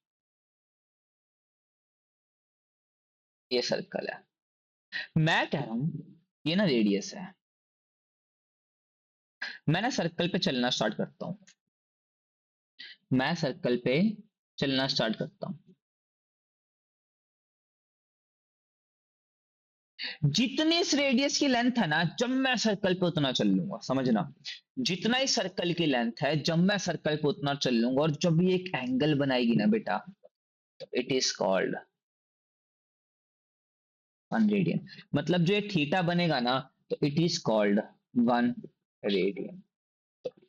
ये सर्कल है, मैं कह रहा हूं ये ना रेडियस है। मैं ना सर्कल पे चलना स्टार्ट करता हूँ, मैं सर्कल पे चलना स्टार्ट करता हूँ। जितनी इस रेडियस की लेंथ है ना, जब मैं सर्कल पे उतना चल लूंगा, समझना। जितना इस सर्कल की लेंथ है, जब मैं सर्कल पे उतना चल लूंगा, और जब ये एक एंगल बनाएगी ना बेटा, तो it is called one radian. मतलब जो ये थीटा बनेगा ना, तो it is called one radian.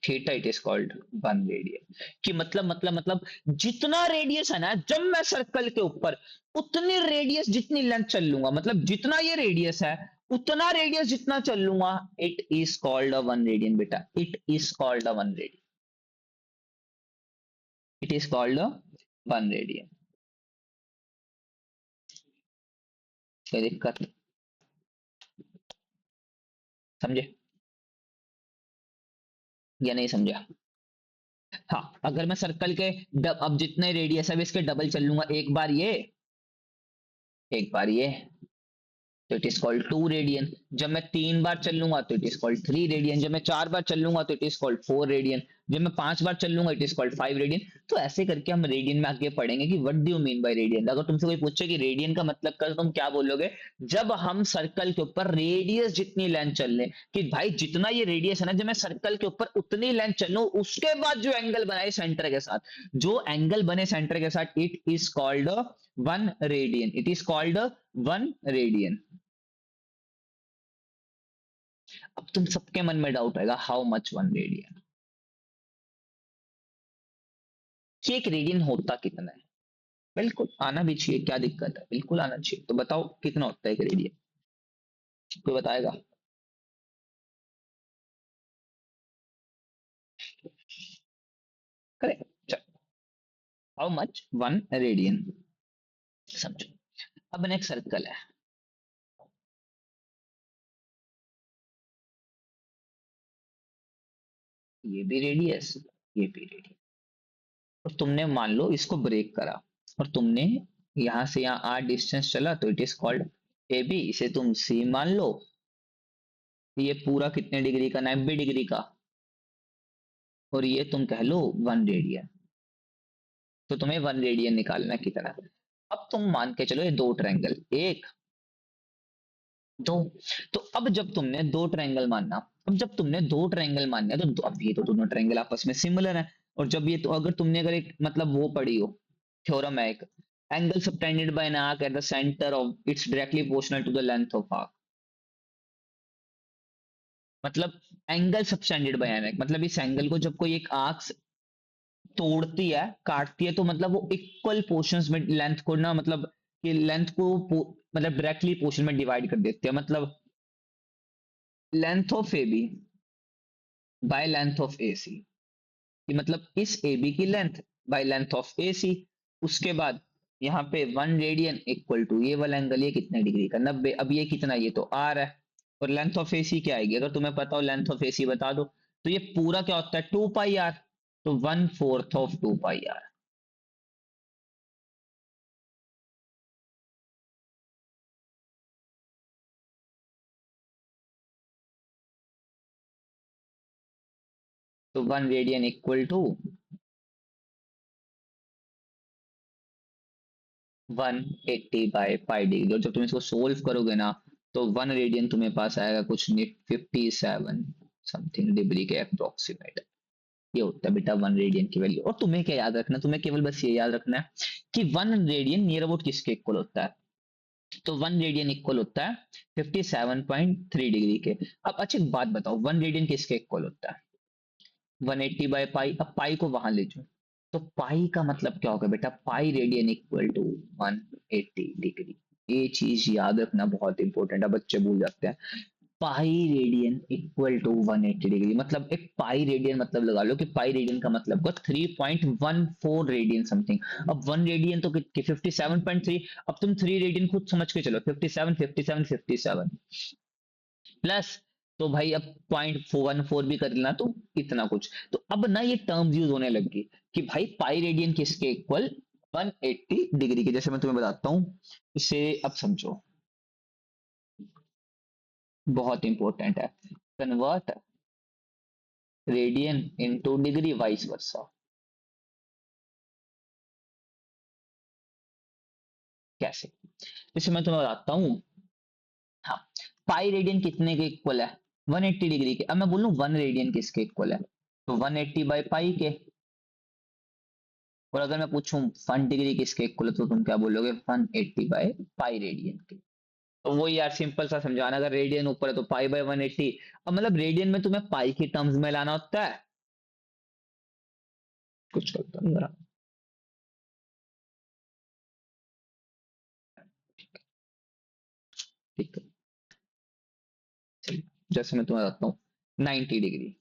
Theta it is called one radian. कि मतलब जितना रेडियस है ना, जब मैं सर्कल के ऊपर उतनी रेडियस जितनी लेंथ चल लूंगा, मतलब जितना ये रेडियस है उतना रेडियस जितना चल लूंगा, it is called a one radian बेटा, it is called a one radian, it is called a one radian. कोई दिक्कत? समझे या नहीं समझा? हाँ, अगर मैं सर्कल के अब जितने रेडियस है इसके डबल चल लूंगा, एक बार ये, एक बार ये, तो it is called two radian. जब मैं तीन बार चल लूंगा तो it is called three radian. जब मैं चार बार चल लूंगा तो it is called four radian. जब मैं पांच बार चल लूंगा it is called five radian. तो ऐसे करके हम रेडियन में आगे पढ़ेंगे कि what do you mean by radian. अगर तुमसे कोई पूछे कि रेडियन का मतलब कर, तुम क्या बोलोगे? जब हम सर्कल के ऊपर रेडियस जितनी लेंथ चल ले, कि भाई जितना ये रेडियस है ना, जब मैं सर्कल के ऊपर उतनी लेंथ चलूं, उसके बाद जो एंगल बनाए सेंटर के साथ, जो एंगल बने सेंटर के साथ, it is called one radian, it is called one radian. अब तुम सबके मन में डाउट आएगा, हाउ मच वन रेडियन? कि एक रेडियन होता कितना है? बिल्कुल आना भी चाहिए, क्या दिक्कत है, बिल्कुल आना चाहिए। तो बताओ कितना होता है एक रेडियन? कोई बताएगा? करेक्ट, चलो, हाउ मच वन रेडियन, समझो। अब नेक्स्ट सर्कल है, ये भी रेडियस, ये भी रेडियस, और तुमने मान लो इसको ब्रेक करा, और तुमने यहां से यहां आर डिस्टेंस चला, तो it is called A B. इसे तुम सी मान लो। ये पूरा कितने डिग्री का? 90 डिग्री का। और ये तुम कह लो 1 रेडियन। तो तुम्हें 1 रेडियन निकालना है कितना। अब तुम मान के चलो ये दो ट्रायंगल, एक दो। तो अब जब तुमने दो ट्रायंगल मानना, अब जब तुमने दो ट्रायंगल मानना है तो अब ये तो दोनों ट्रायंगल आपस में सिमिलर है। और जब ये तो अगर तुमने अगर एक मतलब वो पढ़ी हो, थ्योरम है एक, angle subtended by an arc at the centre of its directly proportional to the length of arc. मतलब angle subtended by an arc मतलब इस एंगल को जब कोई एक आर्क तोड़ती है, काटती है, तो मतलब वो इक्वल पोर्शंस में लेंथ को ना, मतलब कि लेंथ को मतलब डायरेक्टली पोर्शन में डिवाइड कर देते हैं। मतलब length of A B by length of A C, कि मतलब इस ए बी की length by length of A C. उसके बाद यहाँ पे 1 रेडियन इक्वल टू ये वाला एंगल, ये कितने डिग्री का, 90। अब ये कितना, ये तो आर है। और लेंथ ऑफ ए सी क्या आएगी, अगर तुम्हें पता हो लेंथ ऑफ ए सी बता दो। तो ये पूरा क्या होता है, 2 पाई आर। तो 1/4 ऑफ 2 पाई आर। तो 1 रेडियन इक्वल टू 180/π डिग्री। और जब तुम इसको सोल्व करोगे ना, तो 1 रेडियन तुम्हें पास आएगा कुछ नहीं, 57 समथिंग डिग्री के अप्रोक्सीमेट। ये होता है बेटा 1 रेडियन की वैल्यू। और तुम्हें क्या याद रखना है, तुम्हें केवल बस ये याद रखना है कि 1 रेडियन नियर अबाउट किसके इक्वल होता है। तो 1 रेडियन इक्वल होता है 57.3 डिग्री के। अब अच्छा एक बात बताओ, 1 रेडियन किसके इक्वल होता है, 180/π। अब पाई को वहां ले जाओ, तो पाई का मतलब क्या होगा बेटा, pi radian equal to 180 degree. ये चीज याद रखना बहुत इंपॉर्टेंट है, बच्चे भूल जाते हैं। Pi radian equal to 180 degree, मतलब एक पाई रेडियन मतलब लगा लो कि पाई रेडियन का मतलब को 3.14 रेडियन समथिंग। अब 1 रेडियन तो 57.3। अब तुम 3 रेडियन खुद समझ के चलो, 57 57 57 प्लस, तो भाई अब 0.14 भी कर लेना, तो इतना कुछ। तो अब ना ये टर्म्स यूज होने लगी कि भाई पाई रेडियन किसके इक्वल, 180 डिग्री के। जैसे मैं तुम्हें बताता हूं, इसे अब समझो, बहुत इंपॉर्टेंट है। Convert radian into degree, vice versa. कैसे, जैसे मैं तुम्हें बताता हूँ। हाँ, पाई रेडियन कितने के इक्वल है, 180 डिग्री के। अब मैं बोलूं 1 रेडियन किसके इक्वल है, तो 180/पाई के। और अगर मैं पूछूं 1 डिग्री किसके इक्वल है, तो तुम क्या बोलोगे, 180/पाई रेडियन के। तो वो यार सिंपल सा समझाना, अगर रेडियन ऊपर है तो पाई/180। अब मतलब रेडियन में तुम्हें पाई की टर्म्स में लाना होता है, कुछ करता नहीं जरा। ठीक है, चलिए। जैसे मैं तुम्हें बताता हूँ 90 डिग्री,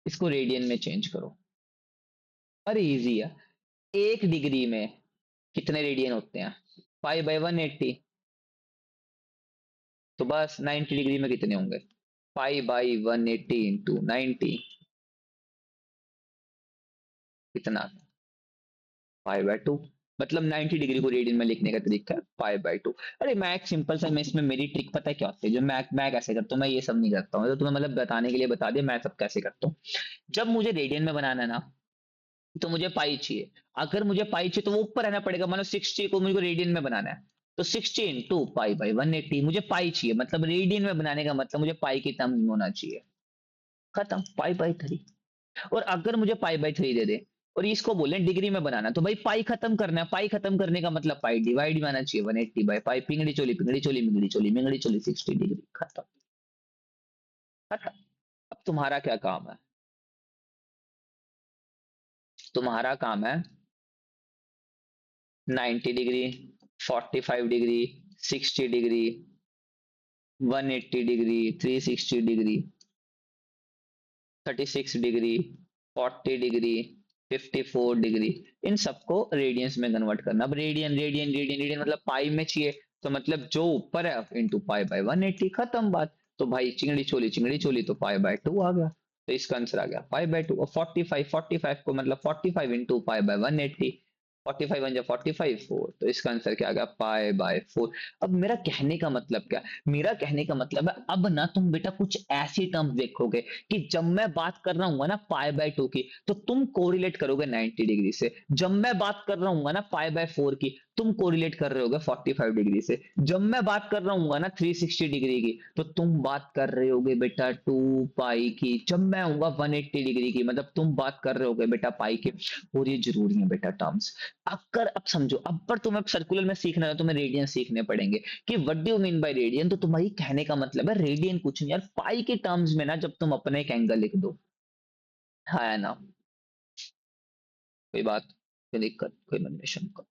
इसको रेडियन में चेंज करो। अरे इजी है, 1 डिग्री में कितने रेडियन होते हैं, पाई/180। तो बस 90 डिग्री में कितने होंगे, पाई/180 इंटू 90, कितना, पाई/2। मतलब 90 डिग्री को रेडियन में लिखने का तरीका है पाई/2। अरे मैं एक सिंपल सा, मैं इसमें मेरी ट्रिक पता है क्या होती है, जो मैं कैसे करता हूँ, मैं ये सब नहीं करता हूँ, तो तुम्हें मतलब बताने के लिए बता दिया मैं सब कैसे करता हूँ। जब मुझे रेडियन में बनाना है ना, तो मुझे पाई चाहिए। अगर मुझे पाई चाहिए तो वो ऊपर रहना पड़ेगा, मतलब 60 को मुझे रेडियन में बनाना है, तो 60 इंटू पाई/180। मुझे पाई चाहिए, मतलब रेडियन में बनाने का मतलब मुझे पाई की टर्म में होना चाहिए। खत्म, पाई/3। और अगर मुझे पाई/3 दे दे और इसको बोले डिग्री में बनाना, तो भाई पाई खत्म करना है। पाई खत्म करने का मतलब पाई डिवाइड में आना चाहिए, 180/पाई। पिंगड़ी चोली पिंगड़ी चोली मिंगड़ी चोली मिंगड़ी चोली, 60 डिग्री। खत्म, खत्म। अब तुम्हारा क्या काम है, तुम्हारा काम है 90 degree, 45 degree, 60 degree, 180 degree, 360 degree, 36 degree, 40 degree, 54 degree, इन सबको रेडियंस में कन्वर्ट करना। अब रेडियन रेडियन रेडियन रेडियन मतलब पाई में चाहिए, तो मतलब जो ऊपर है इंटू पाई/180, खत्म बात। तो भाई चिंगड़ी चोली तो पाई/2 आ गया। तो इसका आंसर आ गया पाई/2। और 45 45 को मतलब 45 इंटू पाई/180, 45 वन जा 45 4, तो इसका आंसर क्या आ गया, पाई बाय 4। अब मेरा कहने का मतलब क्या है, मेरा कहने का मतलब है अब ना तुम बेटा कुछ ऐसी टर्म्स देखोगे कि जब मैं बात कर रहा हूँ ना पाई बाय 2 की, तो तुम कोरिलेट करोगे 90 डिग्री से। जब मैं बात कर रहा हूँ ना पाई बाय 4 की, तुम कोरिलेट कर रहे होगे 45 डिग्री से। जब मैं बात कर रहा हूँ ना 360 डिग्री की, तो तुम बात कर रहे होगे बेटा 2 पाई की। जब मैं आऊंगा 180 डिग्री की, मतलब तुम बात कर रहे होगे बेटा पाई की। और ये जरूरी है बेटा टर्म्स। अगर अब समझो, अब पर तुम्हें सर्कुलर में सीखना है, तुम्हें रेडियन सीखने पड़ेंगे कि what do you mean by radian. तो तुम्हारी कहने का मतलब है रेडियन कुछ नहीं यार, पाई के टर्म्स में ना जब तुम अपने एक एंगल लिख दो। हाँ है ना, कोई बात, कोई दिक्कत, कोई मन में शंका,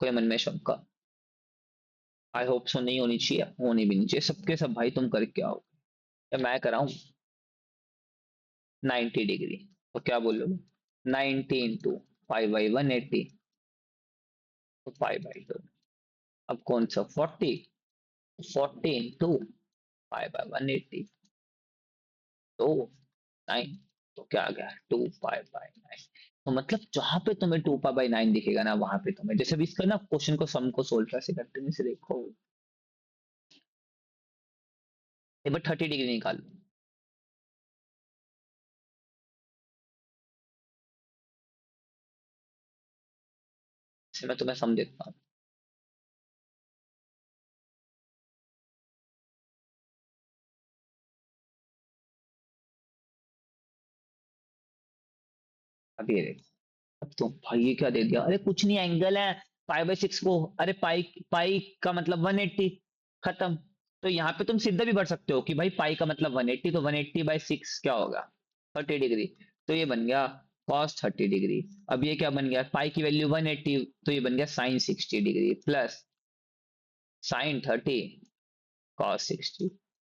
कोई मन में शंका। आई होप सो नहीं होनी चाहिए, होनी भी नहीं चाहिए, सबके सब भाई तुम करके आओ। या मैं कराऊं 90 डिग्री, तो क्या बोलोगे, 90 इंटू 5/180, तो 5/2। अब कौन सा 40, 40 इंटू 5/180, तो 9, तो क्या आ गया 2 पाई बाय 9। तो मतलब जहां पे तुम्हें 2 पाई बाय 9 दिखेगा ना, वहां पे तुम्हें, जैसे भी इसका ना क्वेश्चन को सम को सोल्व कैसे करते हैं, इसे देखो। एक बार 30 डिग्री निकाल लो, इसे मैं तुम्हें सम देता हूँ। अब ये देखो, अब तो भाई ये क्या दे दिया, अरे कुछ नहीं एंगल है, 5/6 को, अरे पाई, पाई का मतलब 180, खत्म। तो यहाँ पे तुम सीधा भी बढ़ सकते हो कि भाई पाई का मतलब 180, तो 180/6 क्या होगा, 30 डिग्री। तो ये बन गया cos 30 डिग्री। अब ये क्या बन गया, पाई की वैल्यू 180, तो ये बन गया sin 60 degree plus sin 30 cos 60।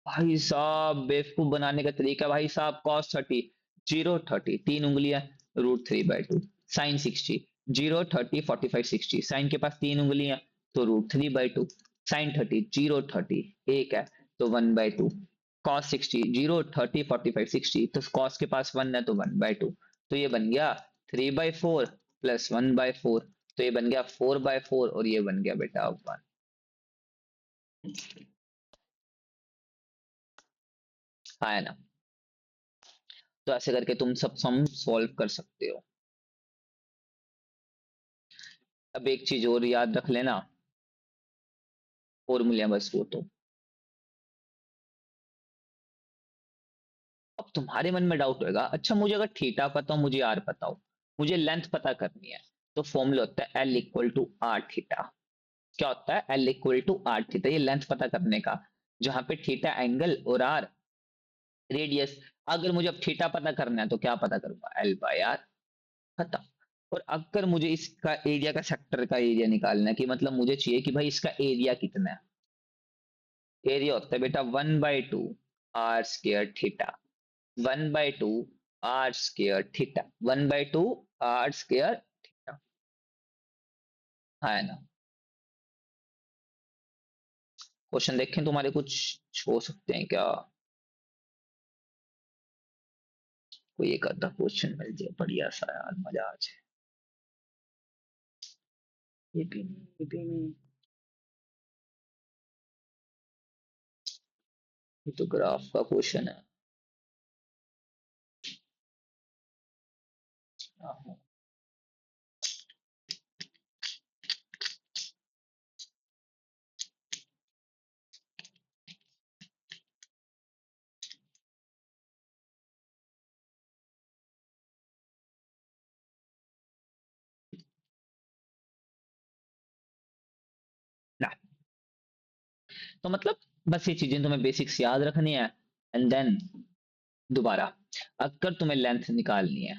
भाई साहब बेवकूफ बनाने का तरीका, भाई साहब cos 30, 0 30, 3 उंगलियां, √3/2, sin 60, 0 30 45 60, साइन के पास 3 उंगलियां, तो √3/2, sin 30, 0 30, एक है, तो 1/2, cos 60, 0 30 45 60, तो cos के पास 1 है, तो 1/2। तो ये बन गया 3/4 प्लस 1/4, तो ये बन गया 4/4, और ये बन गया बेटा 1। हाँ है ना, तो ऐसे करके तुम सब सम सॉल्व कर सकते हो। अब एक चीज और याद रख लेना, फॉर्मूला बस वो तो। अब तुम्हारे मन में डाउट होगा, अच्छा मुझे अगर थीटा पता हो, मुझे आर पता हो, मुझे लेंथ पता करनी है, तो फॉर्मूला होता है L equal to R theta. क्या होता है, L equal to R theta, ये लेंथ पता करने का, जहां पे थीटा एंगल और आर रेडियस। अगर मुझे अब थीटा पता करना है, तो क्या पता करूंगा, L/R, खत्म। और अगर मुझे इसका एरिया का सेक्टर का एरिया निकालना है, कि मतलब मुझे चाहिए कि भाई इसका एरिया कितना है, एरिया होता है बेटा 1/2 r² थीटा, 1/2 r²थीटा, 1/2 r²। हाँ है ना, क्वेश्चन देखें तुम्हारे कुछ हो सकते हैं क्या, कोई एक आधा क्वेश्चन मिल जाए बढ़िया सा यार, मजा आ जाए। ये भी नहीं, ये भी नहीं, ये तो ग्राफ का क्वेश्चन है। हाँ, ना, तो मतलब बस ये चीजें तुम्हें बेसिक्स याद रखनी है, एंड देन दोबारा अगर तुम्हें लेंथ निकालनी है,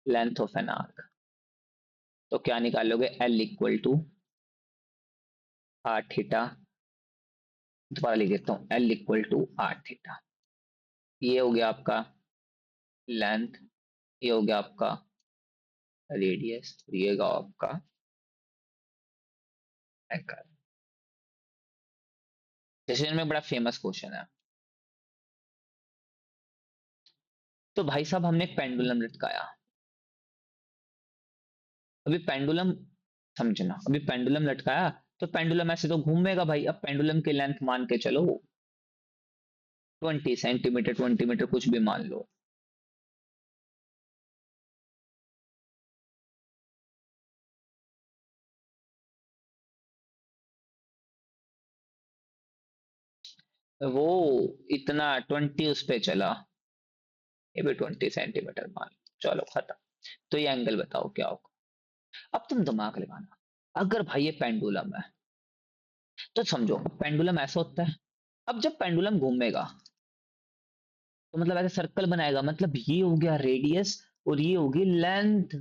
लेंथ ऑफ एन आर्क, तो क्या निकालोगे, L equal to R theta. दोबारा लिख देता हूँ, L equal to R theta. ये हो गया आपका लेंथ, ये हो गया आपका रेडियस, ये होगा आपका एंगल। जैसे में बड़ा फेमस क्वेश्चन है, तो भाई साहब हमने एक पेंडुलम लटकाया। अभी पेंडुलम, समझना, अभी पेंडुलम लटकाया तो पेंडुलम ऐसे तो घूमेगा भाई। अब पेंडुलम की लेंथ मान के चलो 20 सेंटीमीटर, 20 मीटर, कुछ भी मान लो। वो इतना 20 उस पे चला, ये भी 20 सेंटीमीटर मान लो। चलो खत्म। तो ये एंगल बताओ क्या होगा। अब तुम दिमाग लगाना, अगर भाई ये पेंडुलम है तो समझो पेंडुलम ऐसा होता है। अब जब पेंडुलम घूमेगा तो मतलब ऐसे सर्कल बनाएगा, मतलब ये हो गया रेडियस और ये होगी लेंथ।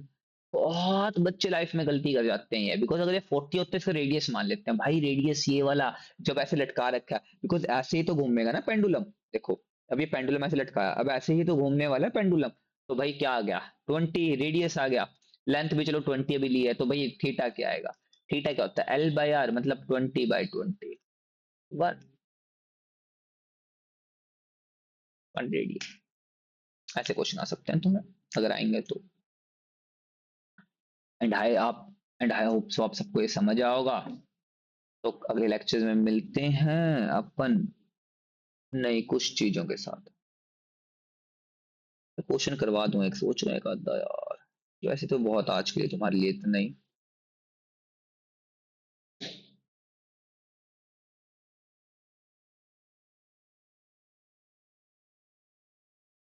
बहुत बच्चे लाइफ में गलती कर जाते हैं ये, बिकॉज अगर ये 40 होते हैं इसका रेडियस मान लेते हैं भाई, रेडियस ये वाला जब ऐसे लटका रखा है, बिकॉज ऐसे ही तो घूमेगा ना पेंडुलम। देखो अब ये पेंडुलम ऐसे लटकाया, अब ऐसे ही तो घूमने वाला है पेंडुलम। तो भाई क्या आ गया, 20 रेडियस आ गया। लेंथ भी चलो 20 अभी ली है, तो भाई थीटा क्या आएगा। थीटा क्या होता है, L/R, मतलब 20/20, 1 रेडियस। ऐसे क्वेश्चन आ सकते हैं तुम्हें अगर आएंगे तो। एंड आई आप एंड आई होप सो आप सबको ये समझ आया होगा। तो अगले लेक्चर में मिलते हैं अपन नई कुछ चीजों के साथ। क्वेश्चन करवा दूं, एक सोच रहे का था यार, वैसे तो बहुत आज के लिए तुम्हारे लिए तो नहीं।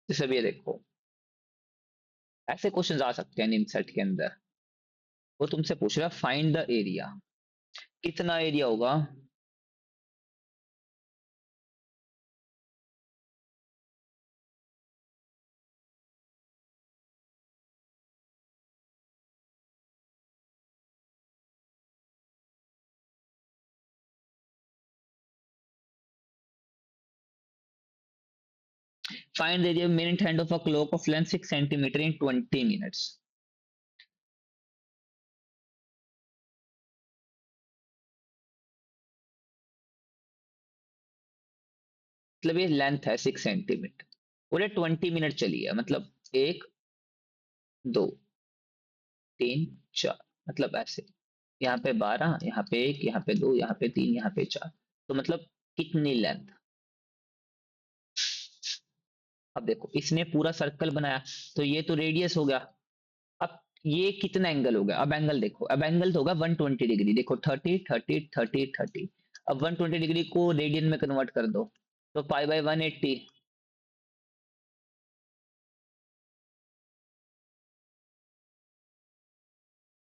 जैसे भी ये देखो, ऐसे क्वेश्चन आ सकते हैं निम सेट के अंदर। वो तुमसे पूछ रहा है फाइंड द एरिया, कितना एरिया होगा। Find the area minute hand of a clock of length 6 centimetre in 20 minutes. मतलब ये लेंथ है 6 सेंटीमीटर और ये 20 मिनट चली है, मतलब 1, 2, 3, 4, मतलब ऐसे। यहाँ पे 12, यहाँ पे 1, यहाँ पे 2, यहाँ पे 3, यहाँ पे 4, तो मतलब कितनी लेंथ। अब देखो इसने पूरा सर्कल बनाया, तो ये तो रेडियस हो गया। अब ये कितना एंगल हो गया, अब एंगल देखो, अब एंगल तो होगा 120 डिग्री। देखो 30, 30, 30, 30। अब 120 डिग्री को रेडियन में कन्वर्ट कर दो, तो पाई/180।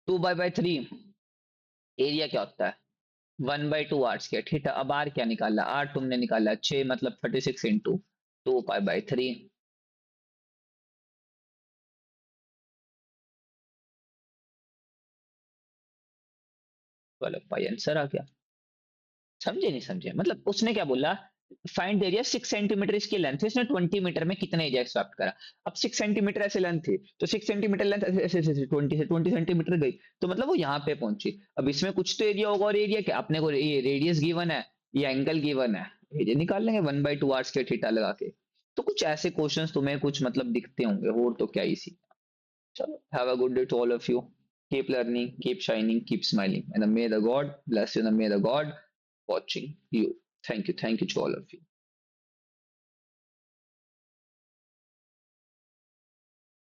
2 पाई/3। एरिया क्या होता है, 1/2 आर स्क्वायर। ठीक है, अब आर क्या निकाला, आर तुमने निकाला 6, मतलब 36 इंटू 2 पाई/3। मतलब पाई आंसर आ गया। समझे नहीं समझे, मतलब उसने क्या बोला, फाइंड एरिया 6 सेंटीमीटर इसकी लेंथ है, इसने 20 मीटर में कितना एरिया एक्सपेक्ट करा। अब 6 सेंटीमीटर ऐसे लेंथ थी, तो 6 सेंटीमीटर लेंथ ऐसे ऐसे ऐसे 20 से 20 सेंटीमीटर गई, तो मतलब वो यहाँ पे पहुंची। अब इसमें कुछ तो एरिया होगा, और एरिया क्या, अपने को ये रेडियस गिवन है, ये एंगल गिवन है, एरिया निकाल लेंगे 1/2 आर के थीटा लगा के। तो कुछ ऐसे क्वेश्चंस तुम्हें कुछ मतलब दिखते होंगे, और तो क्या ही सी। चलो, have a good day to all of you. Keep learning, keep shining, keep smiling, and may the God bless you, and may the God watching you. Thank you to all of you.